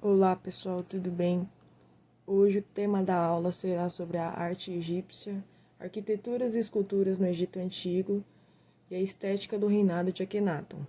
Olá pessoal, tudo bem? Hoje o tema da aula será sobre a arte egípcia, arquiteturas e esculturas no Egito Antigo e a estética do reinado de Akhenaton.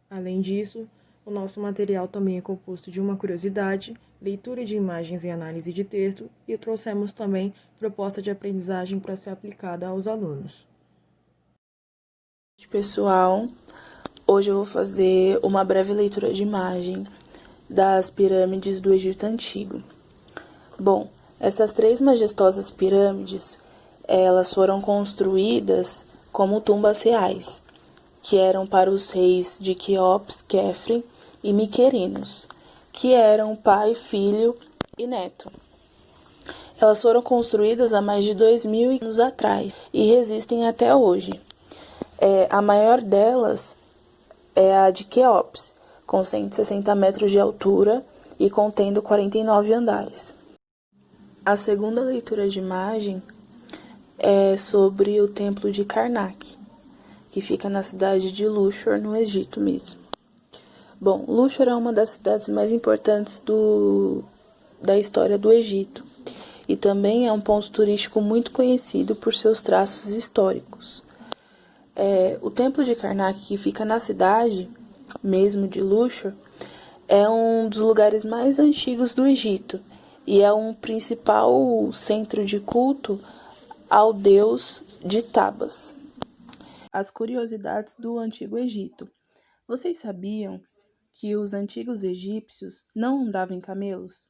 Além disso, o nosso material também é composto de uma curiosidade, leitura de imagens e análise de texto e trouxemos também proposta de aprendizagem para ser aplicada aos alunos. Pessoal, hoje eu vou fazer uma breve leitura de imagem das pirâmides do Egito Antigo. Bom, essas três majestosas pirâmides, elas foram construídas como tumbas reais, que eram para os reis de Quéops, Quefre e Miquerinos, que eram pai, filho e neto. Elas foram construídas há mais de 2.000 anos atrás e resistem até hoje. A maior delas é a de Quéops, com 160 metros de altura e contendo 49 andares. A segunda leitura de imagem é sobre o Templo de Karnak, que fica na cidade de Luxor, no Egito mesmo. Bom, Luxor é uma das cidades mais importantes da história do Egito e também é um ponto turístico muito conhecido por seus traços históricos. O Templo de Karnak, que fica na cidade mesmo de Luxor, é um dos lugares mais antigos do Egito e é um principal centro de culto ao deus de Tabas. As curiosidades do Antigo Egito. Vocês sabiam que os antigos egípcios não andavam em camelos?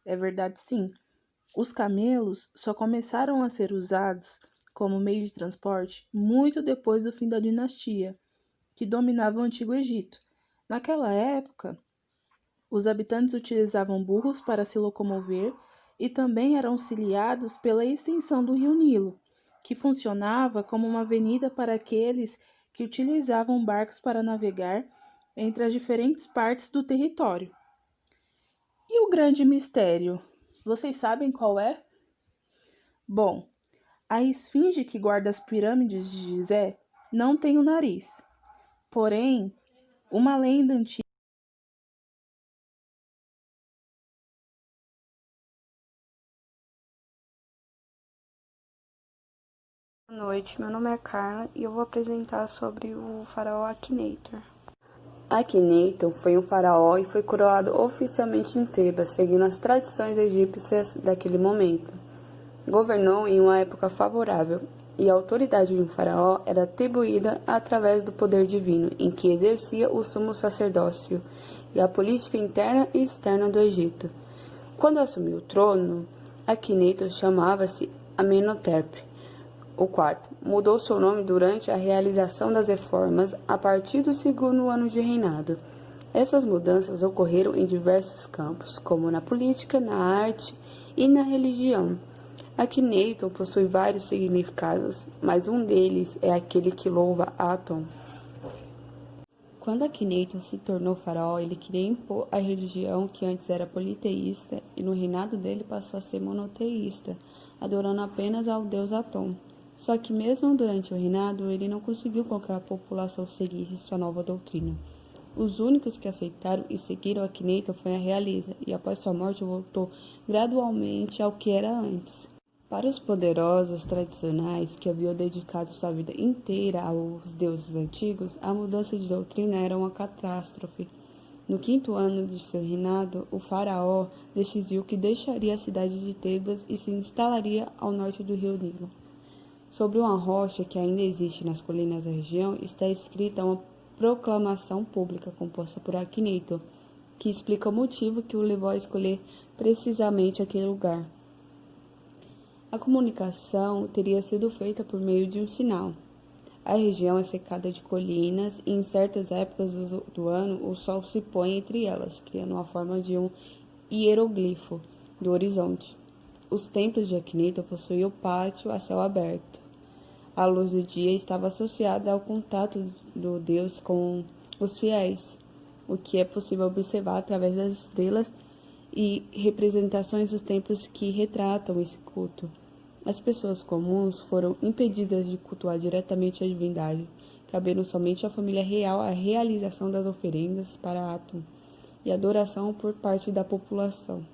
É verdade, sim. Os camelos só começaram a ser usados como meio de transporte muito depois do fim da dinastia, que dominava o Antigo Egito. Naquela época, os habitantes utilizavam burros para se locomover e também eram auxiliados pela extensão do rio Nilo, que funcionava como uma avenida para aqueles que utilizavam barcos para navegar entre as diferentes partes do território. E o grande mistério, vocês sabem qual é? Bom, a esfinge que guarda as pirâmides de Gizé não tem o nariz. Porém, uma lenda antiga. Boa noite, meu nome é Carla e eu vou apresentar sobre o faraó Akhenaton. Akhenaton foi um faraó e foi coroado oficialmente em Tebas, seguindo as tradições egípcias daquele momento. Governou em uma época favorável e a autoridade de um faraó era atribuída através do poder divino, em que exercia o sumo sacerdócio e a política interna e externa do Egito. Quando assumiu o trono, Akhenaton chamava-se Amenhotep. O quarto mudou seu nome durante a realização das reformas a partir do segundo ano de reinado. Essas mudanças ocorreram em diversos campos, como na política, na arte e na religião. Akhenaton possui vários significados, mas um deles é aquele que louva Aton. Quando Akhenaton se tornou faraó, ele queria impor a religião que antes era politeísta e no reinado dele passou a ser monoteísta, adorando apenas ao deus Aton. Só que mesmo durante o reinado, ele não conseguiu com que a população seguisse sua nova doutrina. Os únicos que aceitaram e seguiram Akhenaton foi a realeza, e após sua morte voltou gradualmente ao que era antes. Para os poderosos tradicionais que haviam dedicado sua vida inteira aos deuses antigos, a mudança de doutrina era uma catástrofe. No quinto ano de seu reinado, o faraó decidiu que deixaria a cidade de Tebas e se instalaria ao norte do rio Nilo. Sobre uma rocha que ainda existe nas colinas da região, está escrita uma proclamação pública composta por Akhenaton, que explica o motivo que o levou a escolher precisamente aquele lugar. A comunicação teria sido feita por meio de um sinal. A região é cercada de colinas e em certas épocas do ano o sol se põe entre elas, criando uma forma de um hieroglifo do horizonte. Os templos de Akhenaton possuíam pátio a céu aberto. A luz do dia estava associada ao contato do Deus com os fiéis, o que é possível observar através das estrelas e representações dos templos que retratam esse culto. As pessoas comuns foram impedidas de cultuar diretamente a divindade, cabendo somente à família real a realização das oferendas para Atum e adoração por parte da população.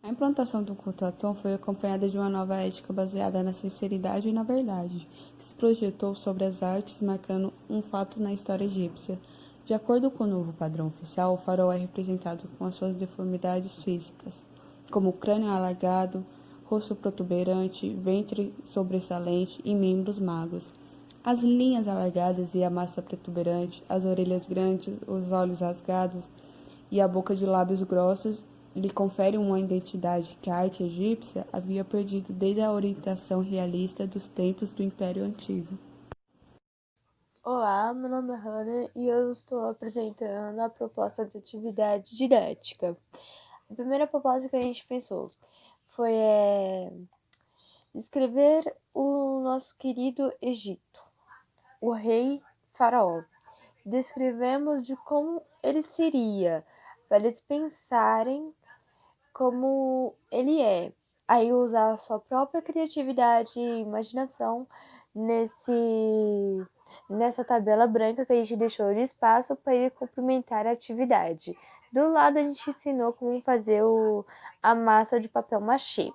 A implantação do culto a Atum foi acompanhada de uma nova ética baseada na sinceridade e na verdade, que se projetou sobre as artes, marcando um fato na história egípcia. De acordo com o novo padrão oficial, o faraó é representado com as suas deformidades físicas, como crânio alargado, rosto protuberante, ventre sobressalente e membros magros. As linhas alargadas e a massa protuberante, as orelhas grandes, os olhos rasgados e a boca de lábios grossos lhe conferem uma identidade que a arte egípcia havia perdido desde a orientação realista dos tempos do Império Antigo. Olá, meu nome é Hannah e eu estou apresentando a proposta de atividade didática. A primeira proposta que a gente pensou foi descrever o nosso querido Egito, o rei faraó. Descrevemos de como ele seria, para eles pensarem como ele é. Aí usar a sua própria criatividade e imaginação nessa tabela branca que a gente deixou de espaço para ele complementar a atividade. Do lado a gente ensinou como fazer a massa de papel machê.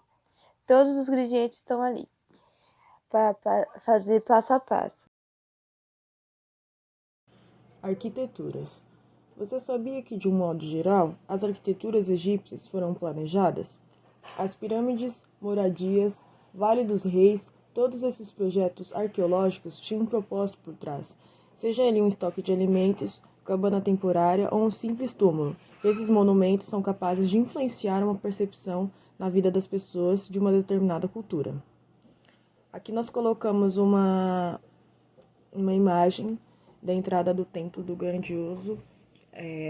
Todos os ingredientes estão ali para fazer passo a passo. Arquiteturas. Você sabia que, de um modo geral, as arquiteturas egípcias foram planejadas? As pirâmides, moradias, Vale dos Reis, todos esses projetos arqueológicos tinham um propósito por trás, seja ele um estoque de alimentos, cabana temporária ou um simples túmulo. Esses monumentos são capazes de influenciar uma percepção na vida das pessoas de uma determinada cultura. Aqui nós colocamos uma imagem da entrada do templo do grandioso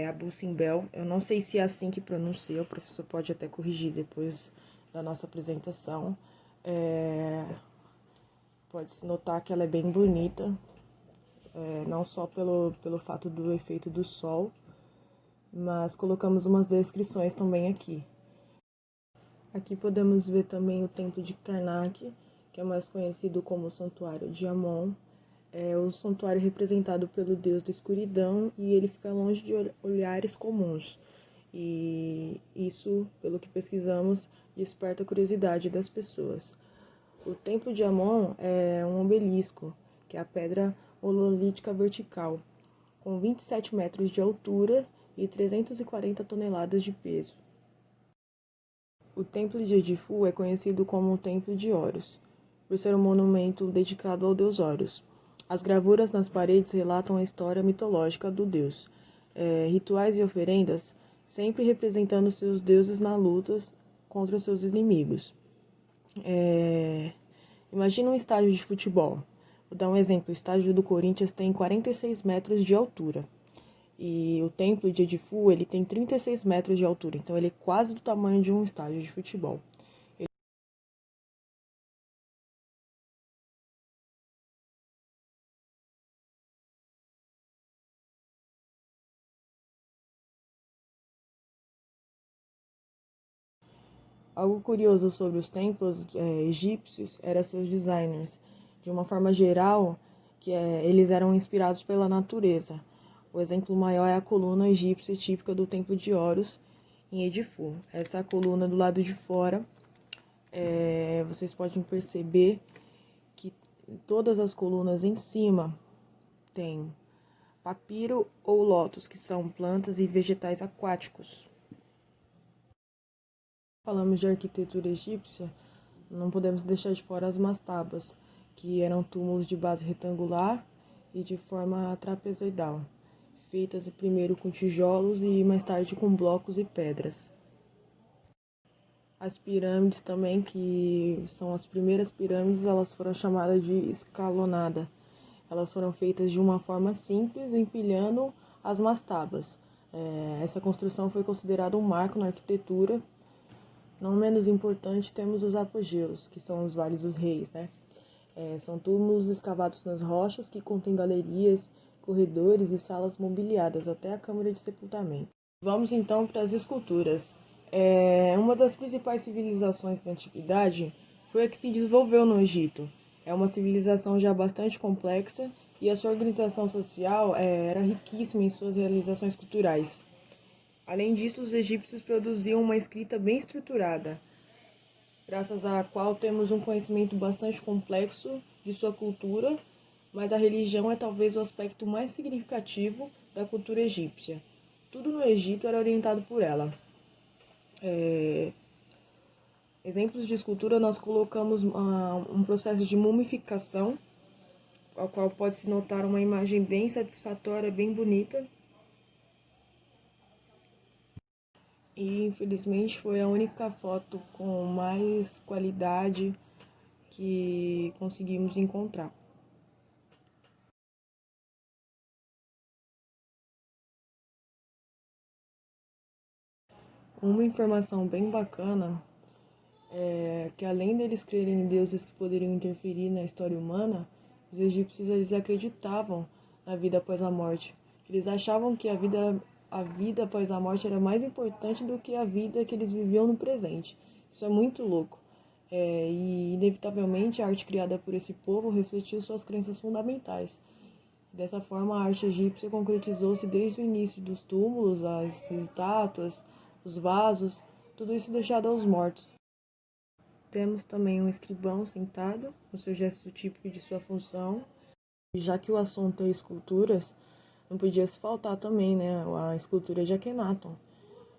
Abu Simbel. Eu não sei se é assim que pronuncia, o professor pode até corrigir depois da nossa apresentação. Pode-se notar que ela é bem bonita, não só pelo fato do efeito do sol, mas colocamos umas descrições também aqui. Aqui podemos ver também o templo de Karnak, que é mais conhecido como o Santuário de Amon. É o santuário representado pelo deus da escuridão e ele fica longe de olhares comuns. E isso, pelo que pesquisamos, desperta a curiosidade das pessoas. O Templo de Amon é um obelisco, que é a pedra hololítica vertical, com 27 metros de altura e 340 toneladas de peso. O Templo de Edifu é conhecido como o Templo de Horus, por ser um monumento dedicado ao deus Horus. As gravuras nas paredes relatam a história mitológica do deus, rituais e oferendas, sempre representando seus deuses na luta contra os seus inimigos. Imagina um estádio de futebol. Vou dar um exemplo. O estádio do Corinthians tem 46 metros de altura. E o templo de Edifu, ele tem 36 metros de altura. Então, ele é quase do tamanho de um estádio de futebol. Algo curioso sobre os templos egípcios era seus designers. De uma forma geral, eles eram inspirados pela natureza. O exemplo maior é a coluna egípcia típica do Templo de Horus, em Edifu. Essa é a coluna do lado de fora. Vocês podem perceber que todas as colunas em cima têm papiro ou lótus, que são plantas e vegetais aquáticos. Falamos de arquitetura egípcia, não podemos deixar de fora as mastabas, que eram túmulos de base retangular e de forma trapezoidal, feitas primeiro com tijolos e mais tarde com blocos e pedras. As pirâmides também, que são as primeiras pirâmides, elas foram chamadas de escalonada. Elas foram feitas de uma forma simples, empilhando as mastabas. Essa construção foi considerada um marco na arquitetura. Não menos importante, temos os apogeus, que são os vales dos reis, né? São túmulos escavados nas rochas que contêm galerias, corredores e salas mobiliadas até a câmara de sepultamento. Vamos então para as esculturas. Uma das principais civilizações da antiguidade foi a que se desenvolveu no Egito. É uma civilização já bastante complexa e a sua organização social era riquíssima em suas realizações culturais. Além disso, os egípcios produziam uma escrita bem estruturada, graças à qual temos um conhecimento bastante complexo de sua cultura, mas a religião é talvez o aspecto mais significativo da cultura egípcia. Tudo no Egito era orientado por ela. Exemplos de escultura, nós colocamos um processo de mumificação, ao qual pode-se notar uma imagem bem satisfatória, bem bonita. E infelizmente foi a única foto com mais qualidade que conseguimos encontrar. Uma informação bem bacana é que, além deles crerem em deuses que poderiam interferir na história humana, os egípcios eles acreditavam na vida após a morte. Eles achavam que a vida após a morte era mais importante do que a vida que eles viviam no presente. Isso é muito louco. E, inevitavelmente, a arte criada por esse povo refletiu suas crenças fundamentais. Dessa forma, a arte egípcia concretizou-se desde o início dos túmulos, as estátuas, os vasos, tudo isso deixado aos mortos. Temos também um escrivão sentado, o seu gesto típico de sua função. E já que o assunto é esculturas, não podia se faltar também, né, a escultura de Akhenaton.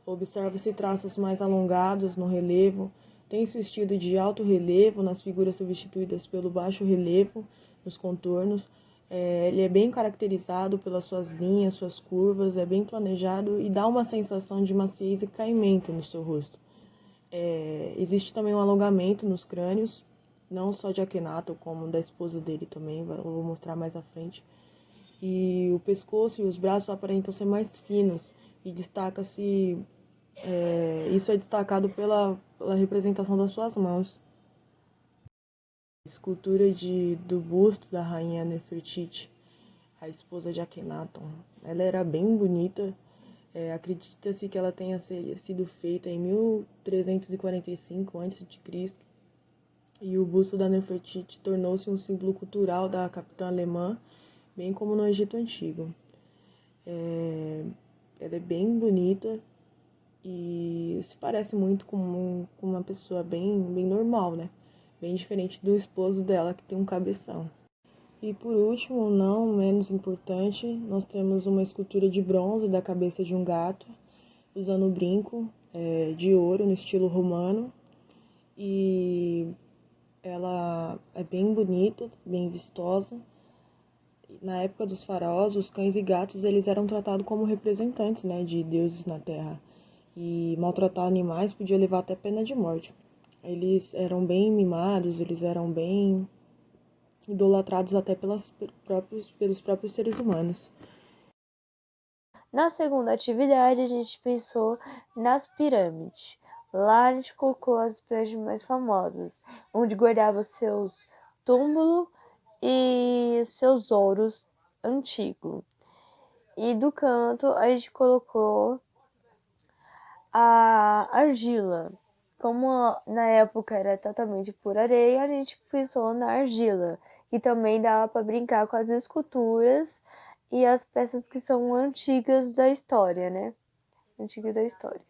Observa-se traços mais alongados no relevo, tem-se o estilo de alto relevo nas figuras substituídas pelo baixo relevo nos contornos. Ele é bem caracterizado pelas suas linhas, suas curvas, é bem planejado e dá uma sensação de maciez e caimento no seu rosto. Existe também um alongamento nos crânios, não só de Akhenaton, como da esposa dele também, eu vou mostrar mais à frente. E o pescoço e os braços aparentam ser mais finos e destaca-se, isso é destacado pela representação das suas mãos. A escultura do busto da rainha Nefertiti, a esposa de Akhenaton, ela era bem bonita. Acredita-se que ela tenha sido feita em 1345 a.C. E o busto da Nefertiti tornou-se um símbolo cultural da capitã alemã, bem como no Egito Antigo. Ela é bem bonita e se parece muito com uma pessoa bem normal, né? Bem diferente do esposo dela, que tem um cabeção. E por último, não menos importante, nós temos uma escultura de bronze da cabeça de um gato, usando brinco de ouro no estilo romano. E ela é bem bonita, bem vistosa. Na época dos faraós, os cães e gatos eles eram tratados como representantes, né, de deuses na terra. E maltratar animais podia levar até pena de morte. Eles eram bem mimados, eles eram bem idolatrados até pelos próprios seres humanos. Na segunda atividade, a gente pensou nas pirâmides. Lá a gente colocou as pirâmides mais famosas, onde guardava seus túmulos e seus ouros antigos. E do canto a gente colocou a argila. Como na época era totalmente por areia, a gente pensou na argila, que também dava para brincar com as esculturas e as peças que são antigas da história, né? Antigas da história.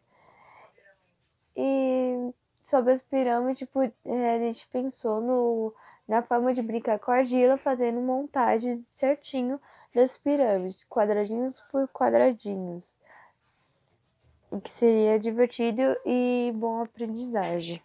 E sobre as pirâmides, a gente pensou na forma de brincar com a argila, fazendo montagem certinho das pirâmides, quadradinhos por quadradinhos. O que seria divertido e bom aprendizagem.